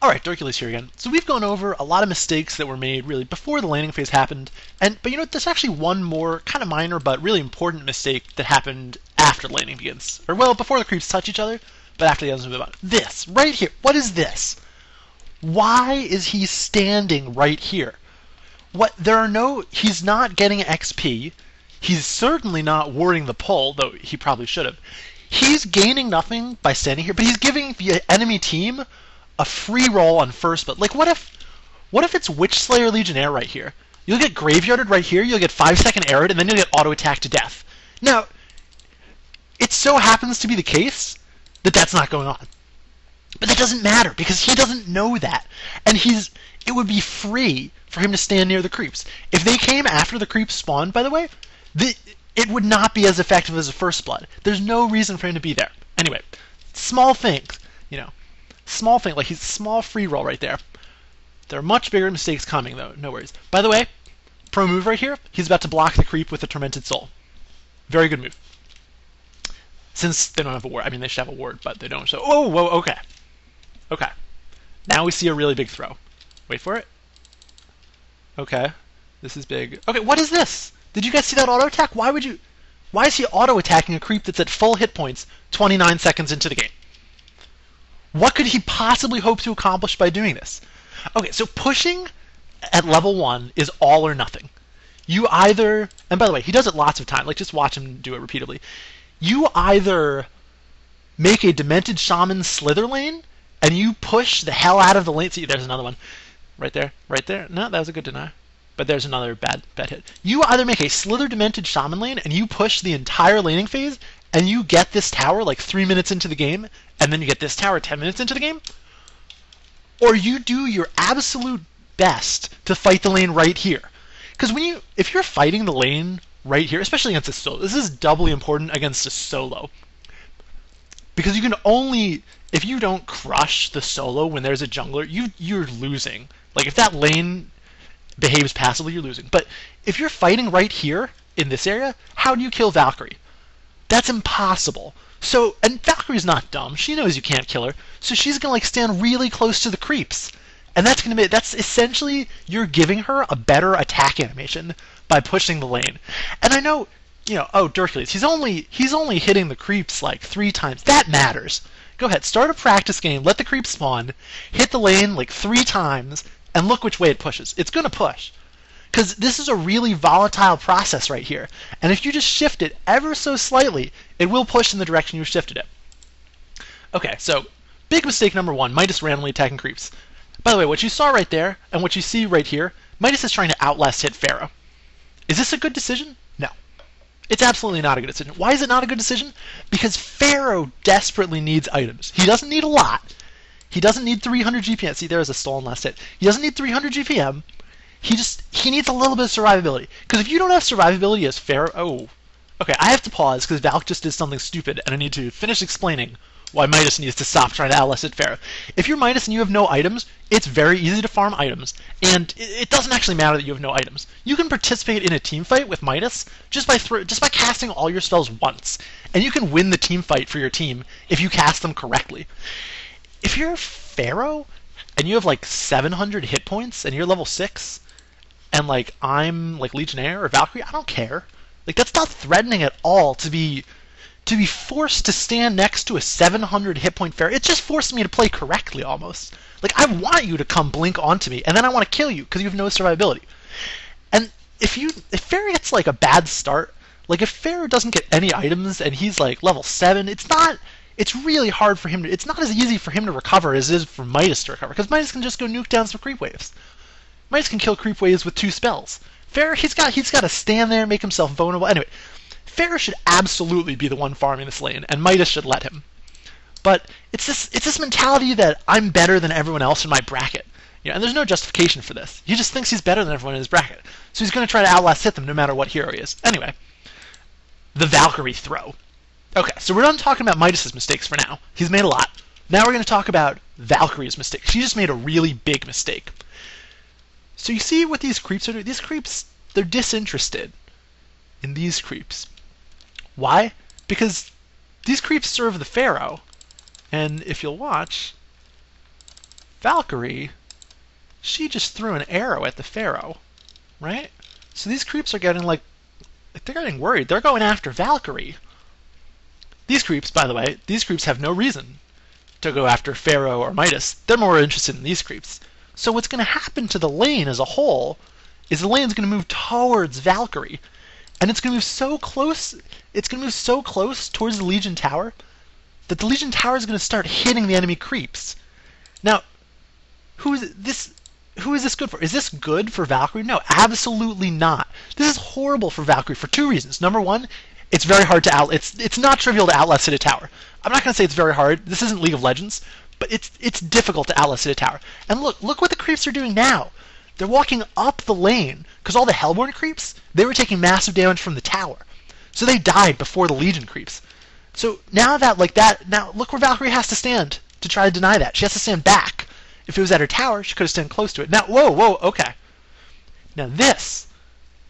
Alright, Dorkules here again. So we've gone over a lot of mistakes that were made really before the landing phase happened, but you know, there's actually one more kind of minor but really important mistake that happened after the landing begins. Or well, before the creeps touch each other, but after the others move on. This, right here. What is this? Why is he standing right here? He's not getting XP. He's certainly not warding the pull, though he probably should have. He's gaining nothing by standing here, but he's giving the enemy team a free roll on first blood. Like, what if it's Witchslayer Legionnaire right here? You'll get graveyarded right here, you'll get 5-second arrowed, and then you'll get auto-attacked to death. Now, it so happens to be the case that that's not going on. But that doesn't matter, because he doesn't know that. And it would be free for him to stand near the creeps. If they came after the creeps spawned, by the way, it would not be as effective as a first blood. There's no reason for him to be there. Anyway, small things, you know. Small thing, like he's a small free roll right there. There are much bigger mistakes coming, though. No worries. By the way, pro move right here, he's about to block the creep with the Tormented Soul. Very good move. Since they don't have a ward. I mean, they should have a ward, but they don't. So, oh, whoa, okay. Okay. Now we see a really big throw. Wait for it. Okay. This is big. Okay, what is this? Did you guys see that auto attack? Why is he auto attacking a creep that's at full hit points 29 seconds into the game? What could he possibly hope to accomplish by doing this? Okay, so pushing at level 1 is all or nothing. You either, and by the way, he does it lots of times, like just watch him do it repeatedly. You either make a Demented Shaman Slither lane, and you push the hell out of the lane. See, there's another one. Right there, right there. No, that was a good deny. But there's another bad hit. You either make a Slither Demented Shaman lane, and you push the entire laning phase, and you get this tower like 3 minutes into the game, and then you get this tower 10 minutes into the game, or you do your absolute best to fight the lane right here. Because if you're fighting the lane right here, especially against a solo, this is doubly important against a solo. Because you can only, if you don't crush the solo when there's a jungler, you're losing. Like, if that lane behaves passively, you're losing. But if you're fighting right here, in this area, how do you kill Valkyrie? That's impossible. So, and Valkyrie's not dumb. She knows you can't kill her. So she's going to, like, stand really close to the creeps. And that's essentially, you're giving her a better attack animation by pushing the lane. And I know, you know, oh, Dorkules, he's only hitting the creeps like 3 times. That matters. Go ahead, start a practice game, let the creeps spawn, hit the lane like 3 times, and look which way it pushes. It's going to push. Because this is a really volatile process right here. And if you just shift it ever so slightly, it will push in the direction you shifted it. Okay, so big mistake number 1, Midas randomly attacking creeps. By the way, what you saw right there, and what you see right here, Midas is trying to outlast hit Pharaoh. Is this a good decision? No. It's absolutely not a good decision. Why is it not a good decision? Because Pharaoh desperately needs items. He doesn't need a lot. He doesn't need 300 GPM. See, there's a stolen last hit. He doesn't need 300 GPM. He needs a little bit of survivability. Because if you don't have survivability as Pharaoh... Oh. Okay, I have to pause because Valk just did something stupid, and I need to finish explaining why Midas needs to stop trying to outlast hit Pharaoh. If you're Midas and you have no items, it's very easy to farm items. And it doesn't actually matter that you have no items. You can participate in a team fight with Midas just by casting all your spells once. And you can win the team fight for your team if you cast them correctly. If you're Pharaoh and you have like 700 hit points and you're level 6, and like I'm like Legionnaire or Valkyrie, I don't care. Like, that's not threatening at all to be forced to stand next to a 700 hit point Pharaoh. It just forced me to play correctly almost. Like, I want you to come blink onto me, and then I want to kill you because you have no survivability. And if Pharaoh gets like a bad start, like if Pharaoh doesn't get any items and he's like level 7, it's really hard for him to, it's not as easy for him to recover as it is for Midas to recover, because Midas can just go nuke down some creep waves. Midas can kill creep waves with 2 spells. Pharaoh, he's got to stand there and make himself vulnerable. Anyway, Pharaoh should absolutely be the one farming this lane, and Midas should let him. But it's this mentality that I'm better than everyone else in my bracket. You know, and there's no justification for this. He just thinks he's better than everyone in his bracket. So he's going to try to outlast hit them no matter what hero he is. Anyway, the Valkyrie throw. Okay, so we're done talking about Midas's mistakes for now. He's made a lot. Now we're going to talk about Valkyrie's mistake. She just made a really big mistake. So you see what these creeps are doing? These creeps, they're disinterested in these creeps. Why? Because these creeps serve the Pharaoh. And if you'll watch, Valkyrie, she just threw an arrow at the Pharaoh, right? So these creeps are getting they're getting worried. They're going after Valkyrie. These creeps, by the way, these creeps have no reason to go after Pharaoh or Midas. They're more interested in these creeps. So what's going to happen to the lane as a whole is the lane's going to move towards Valkyrie. And it's going to move so close, towards the Legion Tower that the Legion Tower is going to start hitting the enemy creeps. Now, who is this good for? Is this good for Valkyrie? No, absolutely not. This is horrible for Valkyrie for two reasons. Number one, it's very hard to it's not trivial to outlast a tower. I'm not going to say it's very hard. This isn't League of Legends, but it's difficult to outlast a tower. And look what the creeps are doing now. They're walking up the lane because all the Hellborn creeps, they were taking massive damage from the tower. So they died before the Legion creeps. So now now look where Valkyrie has to stand to try to deny that. She has to stand back. If it was at her tower, she could have stayed close to it. Now, whoa, okay. Now this,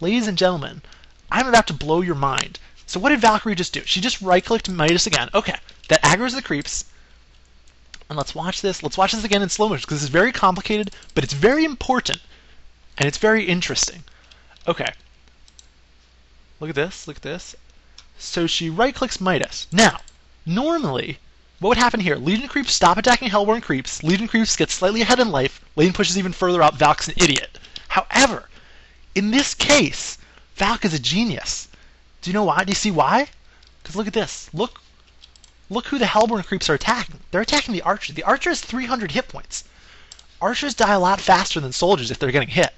ladies and gentlemen, I'm about to blow your mind. So what did Valkyrie just do? She just right-clicked Midas again. Okay, that aggroes the creeps. And let's watch this. Let's watch this again in slow motion because this is very complicated, but it's very important. And it's very interesting. Okay. Look at this. So she right-clicks Midas. Now, normally, what would happen here? Legion creeps stop attacking Hellborn creeps. Legion creeps get slightly ahead in life. Lane pushes even further up. Valk's an idiot. However, in this case, Valk is a genius. Do you know why? Do you see why? Because look at this. Look who the Hellborn creeps are attacking. They're attacking the Archer. The Archer has 300 hit points. Archers die a lot faster than soldiers if they're getting hit.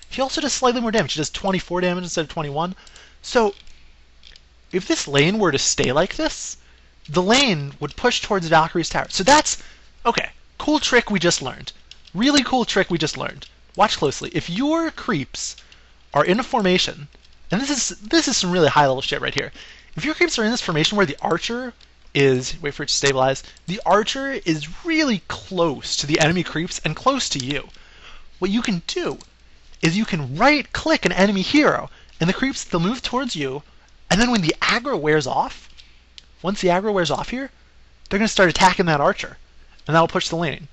He also does slightly more damage. He does 24 damage instead of 21. So, if this lane were to stay like this, the lane would push towards Valkyrie's tower. So that's, okay, cool trick we just learned. Really cool trick we just learned. Watch closely. If your creeps are in a formation, and this is some really high level shit right here. If your creeps are in this formation where the Archer is, wait for it to stabilize, the Archer is really close to the enemy creeps and close to you. What you can do is you can right-click an enemy hero, and the creeps, they'll move towards you, and then when the aggro wears off, once the aggro wears off here, they're going to start attacking that Archer, and that'll push the lane.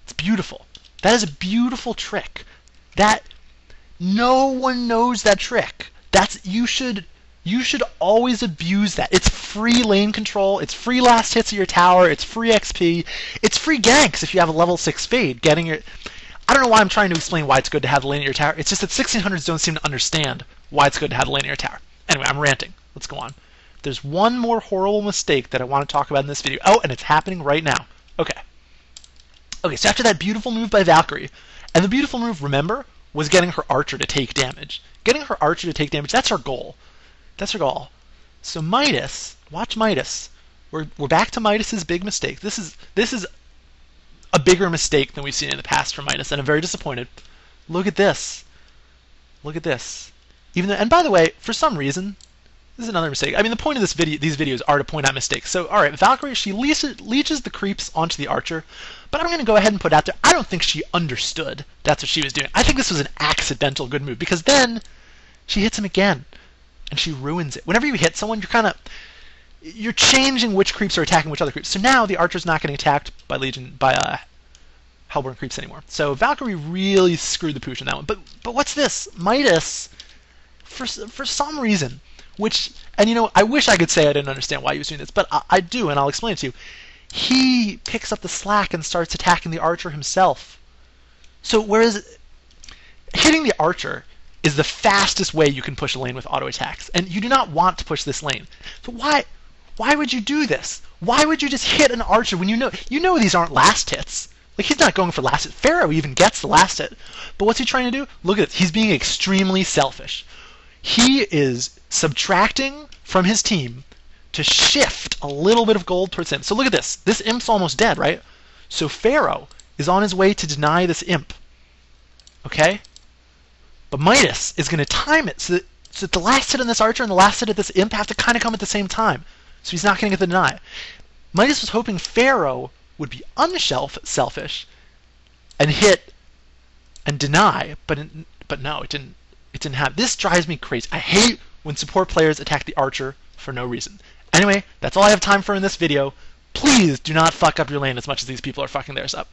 It's beautiful. That is a beautiful trick. That, no one knows that trick. You should always abuse that. It's free lane control, it's free last hits at your tower, it's free XP, it's free ganks if you have a level 6 Fade. I don't know why I'm trying to explain why it's good to have the lane at your tower. It's just that 1600s don't seem to understand why it's good to have the lane at your tower. Anyway, I'm ranting. Let's go on. There's one more horrible mistake that I want to talk about in this video. Oh, and it's happening right now. Okay, so after that beautiful move by Valkyrie, and the beautiful move, remember, was getting her Archer to take damage. Getting her Archer to take damage, that's her goal. That's her goal. So Midas, watch Midas. We're back to Midas's big mistake. This is a bigger mistake than we've seen in the past from Midas, and I'm very disappointed. Look at this. Look at this. And by the way, for some reason, this is another mistake. I mean, the point of these videos are to point out mistakes. So, all right, Valkyrie, she leeches the creeps onto the Archer, but I'm going to go ahead and put out there, I don't think she understood that's what she was doing. I think this was an accidental good move, because then she hits him again, and she ruins it. Whenever you hit someone, you're changing which creeps are attacking which other creeps. So now the Archer's not getting attacked by Hellborn creeps anymore. So Valkyrie really screwed the pooch on that one. But what's this? Midas, for some reason, and I wish I could say I didn't understand why he was doing this, but I do, and I'll explain it to you. He picks up the slack and starts attacking the Archer himself. So whereas hitting the Archer is the fastest way you can push a lane with auto attacks, and you do not want to push this lane. But why would you do this? Why would you just hit an Archer when you know these aren't last hits? Like, he's not going for last hit. Pharaoh even gets the last hit. But what's he trying to do? Look at this. He's being extremely selfish. He is subtracting from his team to shift a little bit of gold towards him. So look at this. This imp's almost dead, right? So Pharaoh is on his way to deny this imp. Okay? But Midas is going to time it so that the last hit on this Archer and the last hit of this imp have to kind of come at the same time. So he's not going to get the deny. Midas was hoping Pharaoh would be unselfish and hit and deny, but no, it didn't happen. This drives me crazy. I hate when support players attack the Archer for no reason. Anyway, that's all I have time for in this video. Please do not fuck up your lane as much as these people are fucking theirs up.